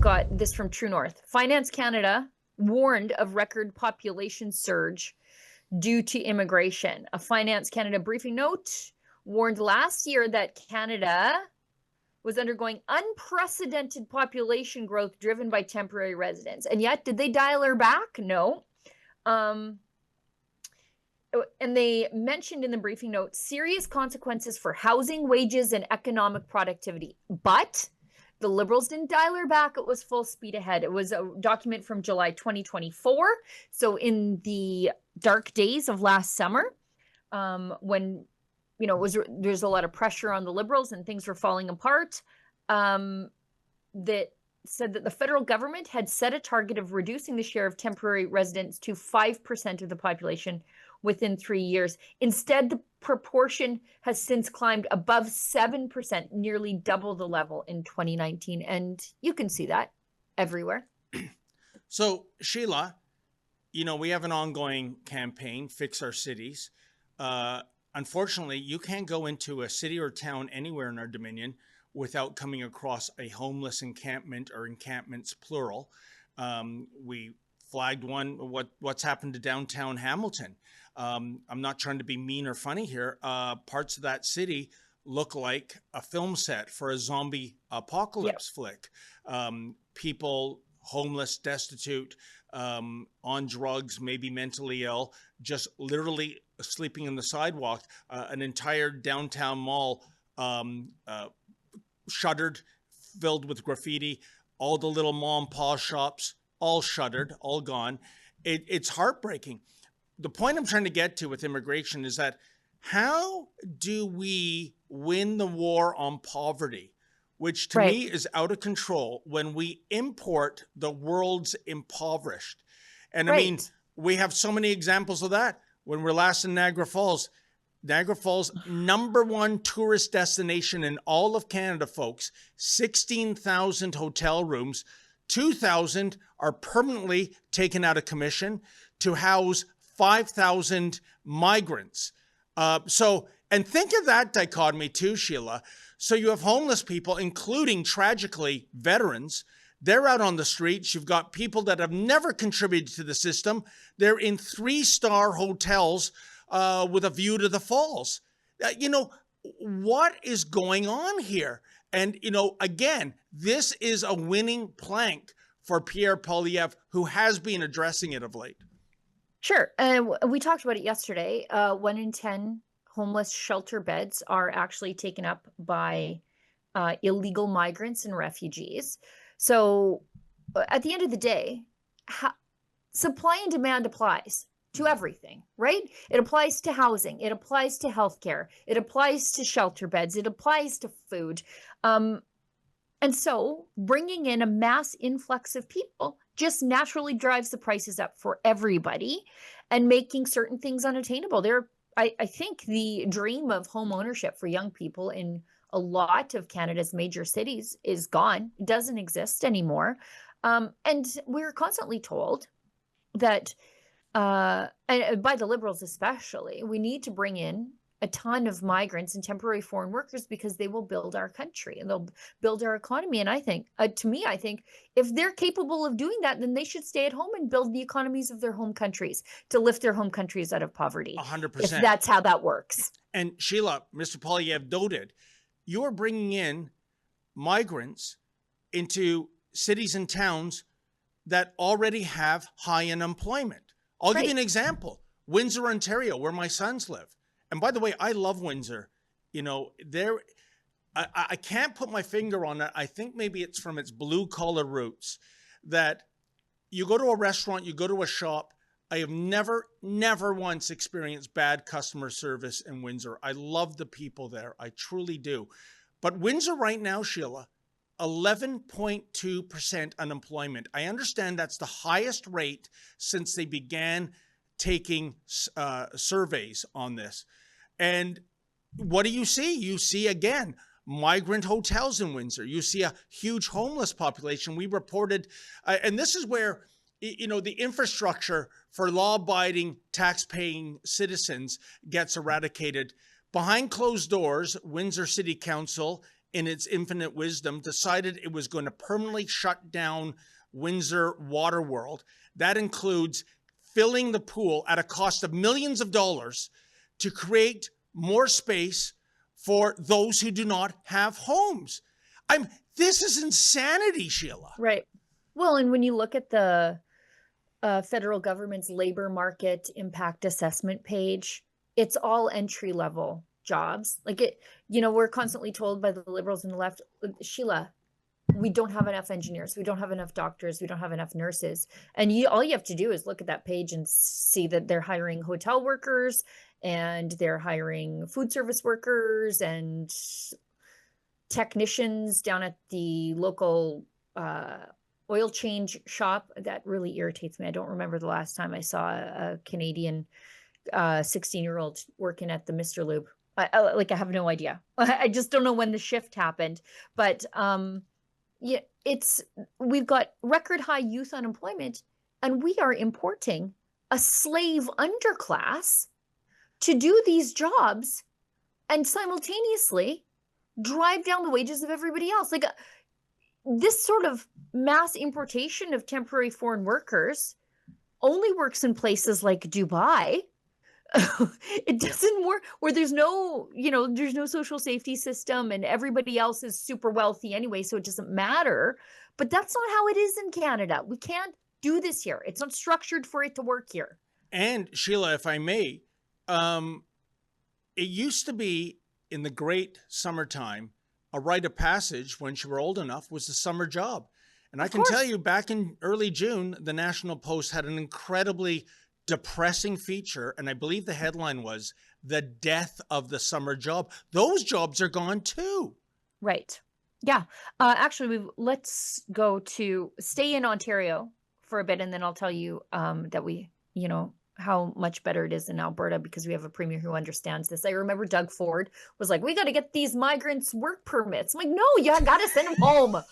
got this from True North. Finance Canada warned of record population surge due to immigration. A Finance Canada briefing note warned last year that Canada was undergoing unprecedented population growth driven by temporary residents. And yet, did they dial her back? No. And they mentioned in the briefing note serious consequences for housing, wages, and economic productivity. But the Liberals didn't dial her back. It was full speed ahead. It was a document from July 2024. So in the dark days of last summer, when there's a lot of pressure on the Liberals and things were falling apart, that said that the federal government had set a target of reducing the share of temporary residents to 5% of the population within 3 years. Instead, the proportion has since climbed above 7%, nearly double the level in 2019. And you can see that everywhere. So, Sheila, we have an ongoing campaign, Fix Our Cities. Unfortunately, you can't go into a city or town anywhere in our Dominion without coming across a homeless encampment or encampments plural. We flagged one, what's happened to downtown Hamilton. I'm not trying to be mean or funny here. Parts of that city look like a film set for a zombie apocalypse flick. People homeless, destitute, on drugs, maybe mentally ill, just literally sleeping on the sidewalk. An entire downtown mall shuttered, filled with graffiti. All the little mom and pop shops, all shuttered, all gone. It's heartbreaking. The point I'm trying to get to with immigration is that how do we win the war on poverty, which to me is out of control, when we import the world's impoverished? And I mean, we have so many examples of that. When we're last in Niagara Falls, #1 tourist destination in all of Canada, folks, 16,000 hotel rooms, 2,000 are permanently taken out of commission to house 5,000 migrants. And think of that dichotomy too, Sheila. So you have homeless people, including, tragically, veterans. They're out on the streets. You've got people that have never contributed to the system. They're in 3-star hotels with a view to the falls. What is going on here? And, again, this is a winning plank for Pierre Poilievre, who has been addressing it of late. Sure. We talked about it yesterday. 1 in 10 homeless shelter beds are actually taken up by illegal migrants and refugees. So at the end of the day, supply and demand applies to everything, right? It applies to housing. It applies to healthcare. It applies to shelter beds. It applies to food. And so bringing in a mass influx of people just naturally drives the prices up for everybody and making certain things unattainable. I think the dream of home ownership for young people in a lot of Canada's major cities is gone. It doesn't exist anymore. And we're constantly told that, and by the Liberals especially, we need to bring in a ton of migrants and temporary foreign workers because they will build our country and they'll build our economy. And I think, to me, if they're capable of doing that, then they should stay at home and build the economies of their home countries to lift their home countries out of poverty. 100%. If that's how that works. And Sheila, Mr. Poilievre noted, you're bringing in migrants into cities and towns that already have high unemployment. I'll give you an example. Windsor, Ontario, where my sons live. And by the way, I love Windsor. I can't put my finger on it. I think maybe it's from its blue collar roots that you go to a restaurant, you go to a shop. I have never once experienced bad customer service in Windsor. I love the people there. I truly do. But Windsor right now, Sheila, 11.2% unemployment. I understand that's the highest rate since they began taking surveys on this. And what do you see? You see, again, migrant hotels in Windsor. You see a huge homeless population. We reported, and this is where, the infrastructure for law-abiding, tax-paying citizens gets eradicated. Behind closed doors, Windsor City Council in its infinite wisdom, decided it was going to permanently shut down Windsor Waterworld. That includes filling the pool at a cost of millions of dollars to create more space for those who do not have homes. This is insanity, Sheila. Right. Well, and when you look at the federal government's labor market impact assessment page, it's all entry-level jobs. Like we're constantly told by the liberals and the left, Sheila, we don't have enough engineers, we don't have enough doctors, we don't have enough nurses. And all you have to do is look at that page and see that they're hiring hotel workers, and they're hiring food service workers and technicians down at the local oil change shop. That really irritates me. I don't remember the last time I saw a Canadian 16-year-old working at the Mr. Lube. I have no idea. I just don't know when the shift happened. But yeah, we've got record high youth unemployment, and we are importing a slave underclass to do these jobs and simultaneously drive down the wages of everybody else. Like this sort of mass importation of temporary foreign workers only works in places like Dubai. It doesn't work where there's no social safety system and everybody else is super wealthy anyway, so it doesn't matter. But that's not how it is in Canada. We can't do this here. It's not structured for it to work here. And Sheila, if I may, it used to be in the great summertime, a rite of passage when you were old enough was the summer job. And I can tell you, back in early June, the National Post had an incredibly depressing feature, and I believe the headline was "The Death of the Summer Job." Those jobs are gone too. Right. Yeah. Actually, let's stay in Ontario for a bit, and then I'll tell you that how much better it is in Alberta because we have a premier who understands this. I remember Doug Ford was like, we got to get these migrants work permits. I'm like, no, you got to send them home.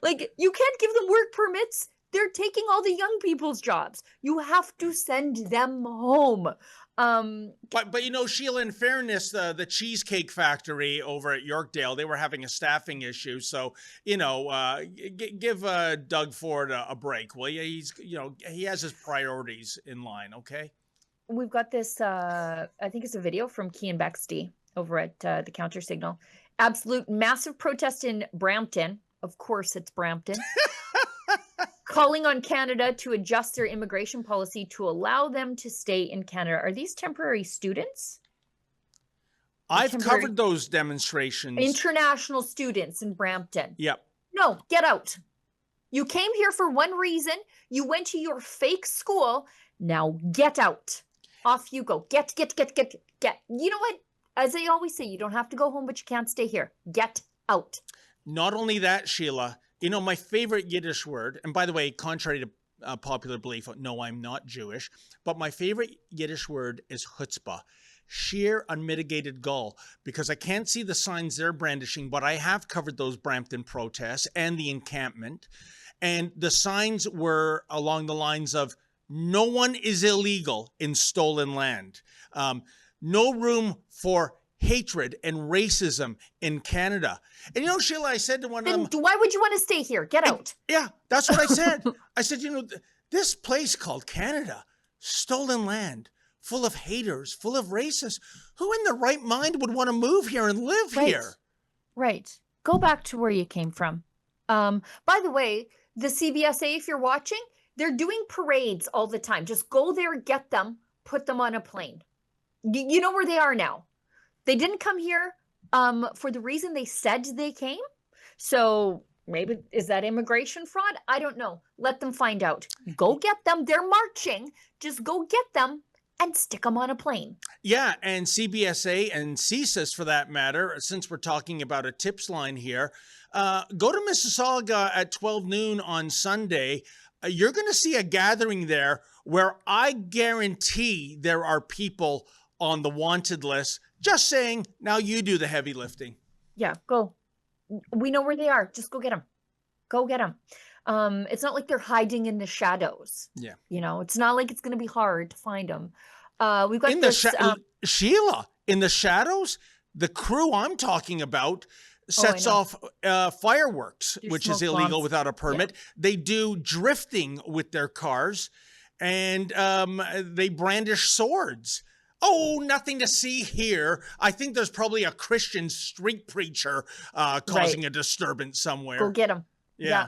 Like, you can't give them work permits. They're taking all the young people's jobs. You have to send them home. But Sheila, in fairness, the Cheesecake Factory over at Yorkdale, they were having a staffing issue. So, give Doug Ford a break, will you? He has his priorities in line, okay? We've got this, I think it's a video from Cian Bexty over at the Counter Signal. Absolute massive protest in Brampton. Of course, it's Brampton. Calling on Canada to adjust their immigration policy to allow them to stay in Canada. Are these temporary students? I've covered those demonstrations. International students in Brampton. Yep. No, get out. You came here for one reason. You went to your fake school. Now get out. Off you go. Get. You know what? As I always say, you don't have to go home, but you can't stay here. Get out. Not only that, Sheila, my favorite Yiddish word, and by the way, contrary to popular belief, no, I'm not Jewish, but my favorite Yiddish word is chutzpah, sheer unmitigated gall, because I can't see the signs they're brandishing, but I have covered those Brampton protests and the encampment, and the signs were along the lines of, no one is illegal in stolen land. No room for hatred and racism in Canada. And Sheila, I said to one of them, why would you want to stay here? Get out. Yeah, that's what I said. I said, this place called Canada, stolen land, full of haters, full of racists. Who in their right mind would want to move here and live here? Right. Go back to where you came from. By the way, the CBSA, if you're watching, they're doing parades all the time. Just go there, get them, put them on a plane. You know where they are now. They didn't come here for the reason they said they came. So maybe, is that immigration fraud? I don't know. Let them find out. Go get them. They're marching. Just go get them and stick them on a plane. Yeah, and CBSA and CSIS, for that matter, since we're talking about a tips line here, go to Mississauga at 12 noon on Sunday. You're going to see a gathering there where I guarantee there are people on the wanted list. Just saying, now you do the heavy lifting. Yeah, go. We know where they are. Just go get them. Go get them. It's not like they're hiding in the shadows. Yeah. It's not like it's going to be hard to find them. We've got Sheila, in the shadows, The crew I'm talking about Oh, I sets know. off fireworks, Do which is smoke illegal bombs. without a Yeah. permit. They do drifting with their cars, and they brandish swords. Oh, nothing to see here. I think there's probably a Christian street preacher Right. causing a disturbance Go somewhere. get them. Yeah. Yeah.